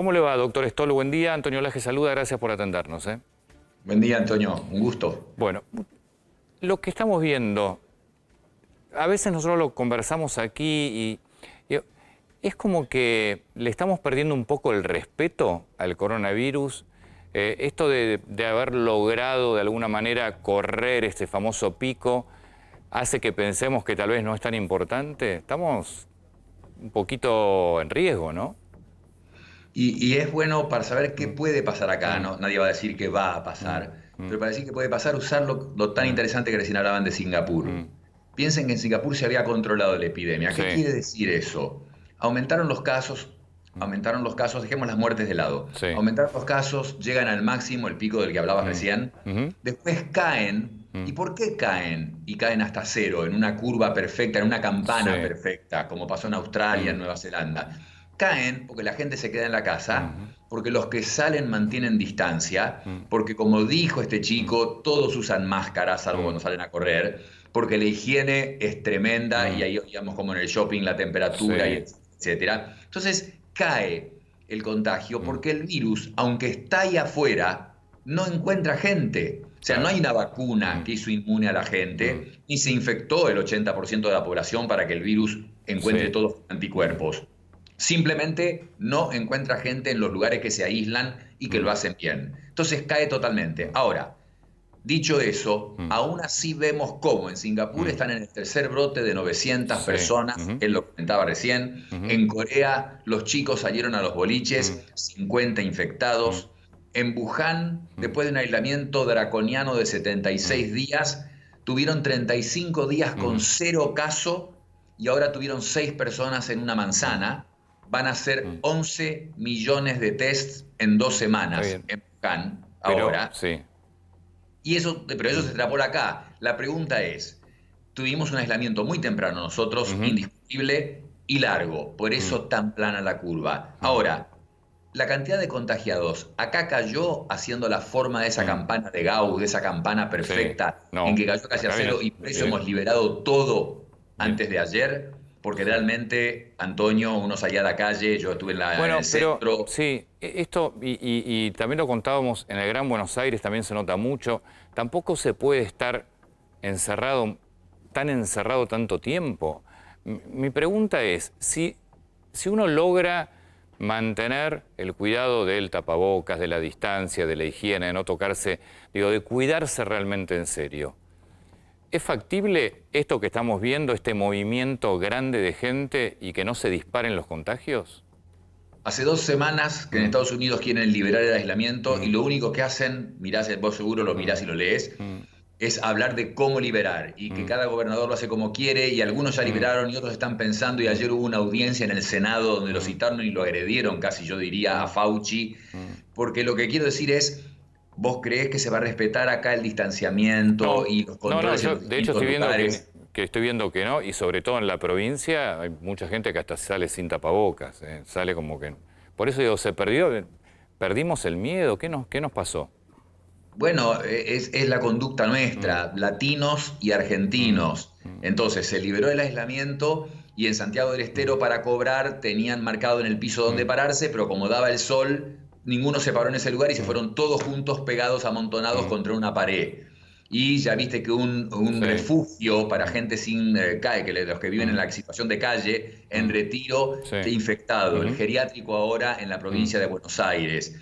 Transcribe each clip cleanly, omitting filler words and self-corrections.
¿Cómo le va, doctor Stoll? Buen día. Antonio Laje saluda. Gracias por atendernos. Buen día, Antonio. Un gusto. Bueno, lo que estamos viendo, a veces nosotros lo conversamos aquí y es como que le estamos perdiendo un poco el respeto al coronavirus. Esto de haber logrado de alguna manera correr este famoso pico hace que pensemos que tal vez no es tan importante. Estamos un poquito en riesgo, ¿no? Y es bueno para saber qué puede pasar acá, ¿no? Nadie va a decir qué va a pasar, pero para decir qué puede pasar, usar lo tan interesante que recién hablaban de Singapur. Piensen que en Singapur se había controlado la epidemia. ¿Qué Sí, quiere decir eso? Aumentaron los casos, dejemos las muertes de lado. sí. Aumentaron los casos, llegan al máximo, el pico del que hablabas recién, Ujú, después caen. ¿Y por qué caen? Y caen hasta cero, en una curva perfecta, en una sí. campana perfecta, como pasó en Australia, en Nueva Zelanda. Caen porque la gente se queda en la casa, Ujú, porque los que salen mantienen distancia, mm, porque como dijo este mm, chico, todos usan máscaras, salvo mm, cuando salen a correr, porque la higiene es tremenda y mm. ahí digamos como en el shopping la Sí. temperatura y etcétera. Entonces cae el contagio Mm, porque el virus, aunque está ahí afuera, no encuentra gente. O sea, no claro. hay una vacuna Mm, que hizo inmune a la mm, gente, ni se infectó el 80% de la población para que el virus encuentre sí. todos los anticuerpos. Simplemente no encuentra gente en los lugares que se aíslan y que lo Mm, hacen bien. Entonces cae totalmente. Ahora, dicho eso, mm, aún así vemos cómo en Singapur mm, están en el tercer brote de 900 sí. personas, Ujú, él lo comentaba recién. ujú, En Corea los chicos salieron a los mm, boliches, 50 mm, infectados. En Wuhan, mm, después de un aislamiento draconiano de mm, 76 días, tuvieron 35 días con mm, cero caso y ahora tuvieron 6 personas en una mm, manzana. Van a hacer mm. 11 millones de tests en 2 Está semanas bien. en Wuhan Pero, ahora. sí. Y eso, pero eso se Mm, extrapola acá. La pregunta es, tuvimos un aislamiento muy temprano nosotros, ujú, indiscutible y largo, por mm, eso tan plana la curva. mm, Ahora, la cantidad de contagiados acá cayó haciendo la forma de esa mm, campana de Gauss, de esa campana sí. perfecta, en No. que cayó casi a Acá cero viene. y por eso Viene. hemos liberado todo Bien. antes de ayer, porque Sí. realmente, Antonio, uno salía a la calle, yo estuve en el Bueno, pero centro. sí, esto, y también lo contábamos, en el Gran Buenos Aires también se nota mucho, tampoco se puede estar encerrado, tan encerrado tanto tiempo. Mi pregunta es, si uno logra mantener el cuidado del tapabocas, de la distancia, de la higiene, de no tocarse, digo, de cuidarse realmente en serio, ¿es factible esto que estamos viendo, este movimiento grande de gente y que no se disparen los contagios? Hace 2 semanas que en Mm, Estados Unidos quieren liberar el aislamiento y mm. lo único que hacen, mirás, vos seguro lo Mm, mirás y lo lees, mm, es hablar de cómo liberar y que mm, cada gobernador lo hace como quiere y algunos ya mm, liberaron y otros están pensando y mm, ayer hubo una audiencia en el Senado donde lo mm, citaron y lo agredieron casi yo diría a mm, Fauci, mm. porque lo que quiero decir es, ¿vos creés que se va a respetar acá el distanciamiento No, y los no, controles en yo los de hecho distintos estoy viendo lugares? que estoy viendo que no, y sobre todo en la provincia hay mucha gente que hasta sale sin tapabocas, sale como que... Por eso digo, se perdió, perdimos el miedo, qué nos pasó? Bueno, es la conducta Mm, nuestra, latinos y mm, argentinos. mm, Entonces se liberó el aislamiento y en Santiago del mm, Estero para cobrar tenían marcado en el piso donde mm, pararse, pero como daba el sol, ninguno se paró en ese lugar y se mm, fueron todos juntos pegados, amontonados mm. contra una pared. Y ya viste que un Sí, refugio para mm, gente sin calle, que los que viven en mm, la situación de calle, en mm, Retiro, sí, infectado. El ujú, geriátrico ahora en la mm, provincia de Buenos Aires.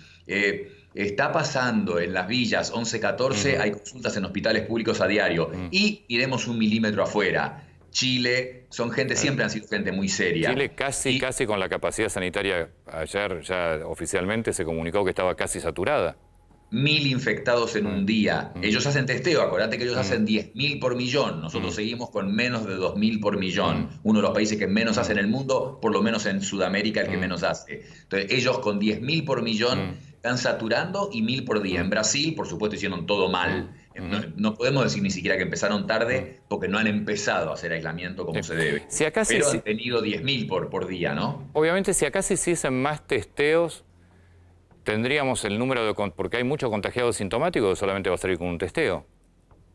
Está pasando en las villas 11-14, ujú, hay consultas en hospitales públicos a diario mm. y iremos 1 milímetro afuera. Chile, son gente, Claro. siempre han sido gente muy seria. Chile casi, Y casi con la capacidad sanitaria, ayer ya oficialmente se comunicó que estaba casi saturada. 1.000 infectados en Mm, un día. mm, Ellos hacen testeo, acordate que ellos mm, hacen 10.000 por millón. mm, Nosotros seguimos con menos de 2.000 por millón. mm, Uno de los países que menos hace mm, en el mundo, por lo menos en Sudamérica el que mm, menos hace. Entonces ellos con 10.000 por millón mm, están saturando y 1.000 por día. En mm, Brasil, por supuesto, hicieron todo mm, mal. No, ujú, no podemos decir ni siquiera que empezaron mm. tarde porque no han empezado a hacer aislamiento Sí. como se debe. Si acá Pero han tenido 10.000 por día, ¿no? obviamente si acá se hiciesen más testeos, tendríamos el número de... Porque hay muchos contagiados sintomáticos, solamente va a salir con un testeo.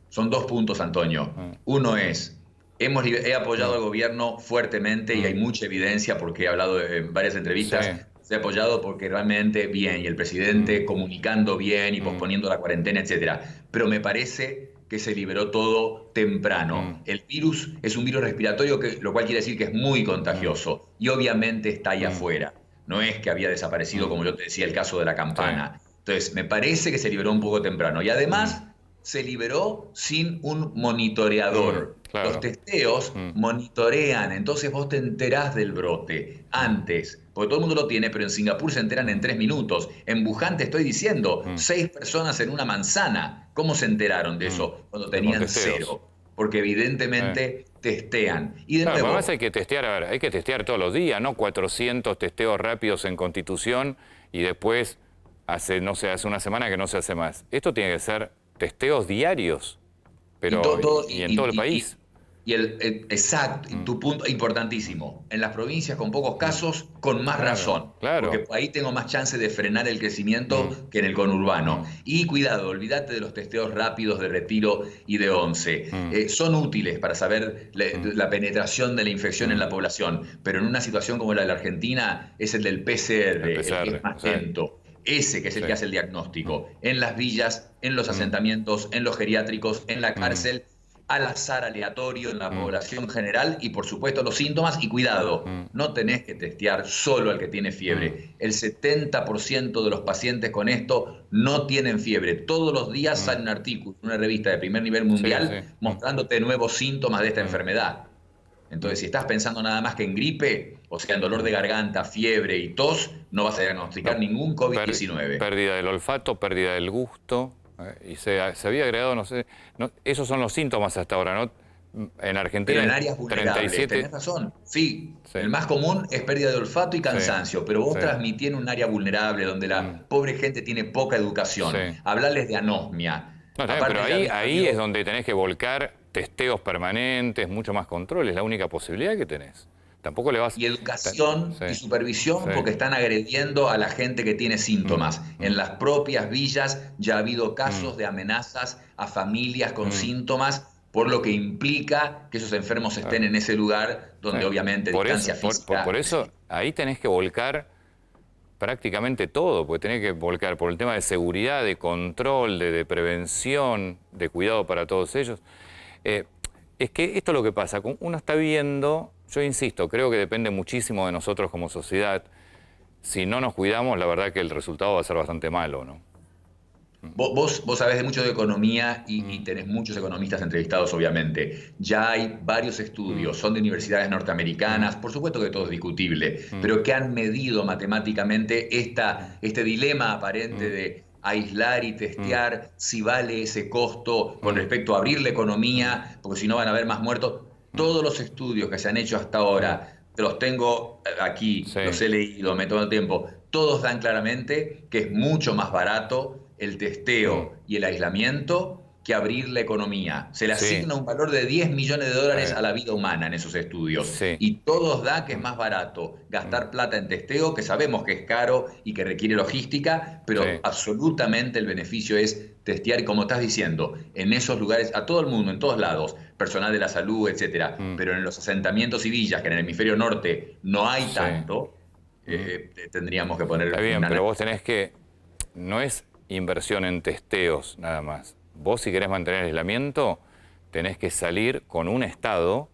Son 2 puntos, Antonio. Mm, Uno es, he apoyado mm, al gobierno fuertemente y hay mm. mucha evidencia porque he hablado en varias Sí, entrevistas Soy apoyado porque realmente bien, y el presidente comunicando bien y posponiendo la cuarentena, etcétera. Pero me parece que se liberó todo temprano. El virus es un virus respiratorio, lo cual quiere decir que es muy contagioso y obviamente está ahí afuera. No es que había desaparecido, como yo te decía, el caso de la Sí. campana. Entonces, me parece que se liberó un poco temprano. Y además, se liberó sin un monitoreador. Claro. Los testeos monitorean, entonces vos te enterás del brote antes, porque todo el mundo lo tiene, pero en Singapur se enteran en 3 minutos. En Wuhan te estoy diciendo, 6 personas en una manzana. ¿Cómo se enteraron de eso cuando tenían testeos. 0? Porque evidentemente testean. Y de Claro, nuevo, además hay que testear, a ver, hay que testear todos los días, no 400 testeos rápidos en Constitución y después hace una semana que no se hace más. Esto tiene que ser testeos diarios, pero y en todo el país. Exacto, tu punto importantísimo. En las provincias con pocos casos, con más razón. Claro. Porque ahí tengo más chance de frenar el crecimiento que en el conurbano. Y cuidado, olvídate de los testeos rápidos de Retiro y de Once. Son útiles para saber la penetración de la infección en la población. Pero en una situación como la de la Argentina, es el del PCR, el que es más lento. Ese que es el que hace el diagnóstico. En las villas, en los asentamientos, en los geriátricos, en la cárcel, al azar aleatorio en la población general y por supuesto los síntomas. Y cuidado, no tenés que testear solo al que tiene fiebre. El 70% de los pacientes con esto no tienen fiebre. Todos los días sale un artículo en una revista de primer nivel mundial mostrándote nuevos síntomas de esta enfermedad. Entonces, si estás pensando nada más que en gripe, o sea, en dolor de garganta, fiebre y tos, no vas a diagnosticar ningún COVID-19. Pérdida del olfato, pérdida del gusto. Y se había agregado, no sé, esos son los síntomas hasta ahora, ¿no? En Argentina. Pero en áreas vulnerables, 37... tenés razón. Sí, el más común es pérdida de olfato y cansancio, pero vos transmitís en un área vulnerable donde la pobre gente tiene poca educación. Hablarles de anosmia. No, pero ahí es donde tenés que volcar testeos permanentes, mucho más control, es la única posibilidad que tenés. Tampoco le vas... Y educación y supervisión, porque están agrediendo a la gente que tiene síntomas. En las propias villas ya ha habido casos de amenazas a familias con síntomas, por lo que implica que esos enfermos estén en ese lugar donde obviamente distancia física... Por eso ahí tenés que volcar prácticamente todo, porque tenés que volcar por el tema de seguridad, de control, de prevención, de cuidado para todos ellos. Es que esto es lo que pasa, uno está viendo, yo insisto, creo que depende muchísimo de nosotros como sociedad. Si no nos cuidamos, la verdad que el resultado va a ser bastante malo, ¿no? Vos sabés de mucho de economía y tenés muchos economistas entrevistados, obviamente. Ya hay varios estudios, son de universidades norteamericanas, por supuesto que todo es discutible, pero que han medido matemáticamente este dilema aparente de aislar y testear, si vale ese costo con respecto a abrir la economía, porque si no van a haber más muertos. Todos los estudios que se han hecho hasta ahora, los tengo aquí, los he leído, me tomo el tiempo, todos dan claramente que es mucho más barato el testeo y el aislamiento que abrir la economía. Se le asigna un valor de 10 millones de dólares a la vida humana en esos estudios. Y todos da que es más barato gastar plata en testeo, que sabemos que es caro y que requiere logística, pero absolutamente el beneficio es testear, y como estás diciendo, en esos lugares, a todo el mundo, en todos lados, personal de la salud, etcétera, pero en los asentamientos y villas, que en el hemisferio norte no hay tanto, tendríamos que poner... Está bien, pero vos tenés que... No es inversión en testeos nada más. Vos, si querés mantener el aislamiento, tenés que salir con un Estado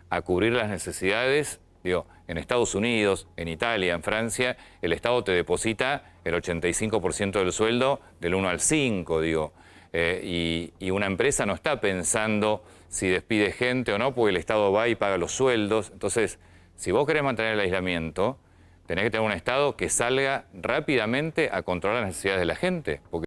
a cubrir las necesidades. Digo, en Estados Unidos, en Italia, en Francia, el Estado te deposita el 85% del sueldo del 1 al 5, digo. Y una empresa no está pensando si despide gente o no, porque el Estado va y paga los sueldos. Entonces, si vos querés mantener el aislamiento, tenés que tener un Estado que salga rápidamente a controlar las necesidades de la gente. Porque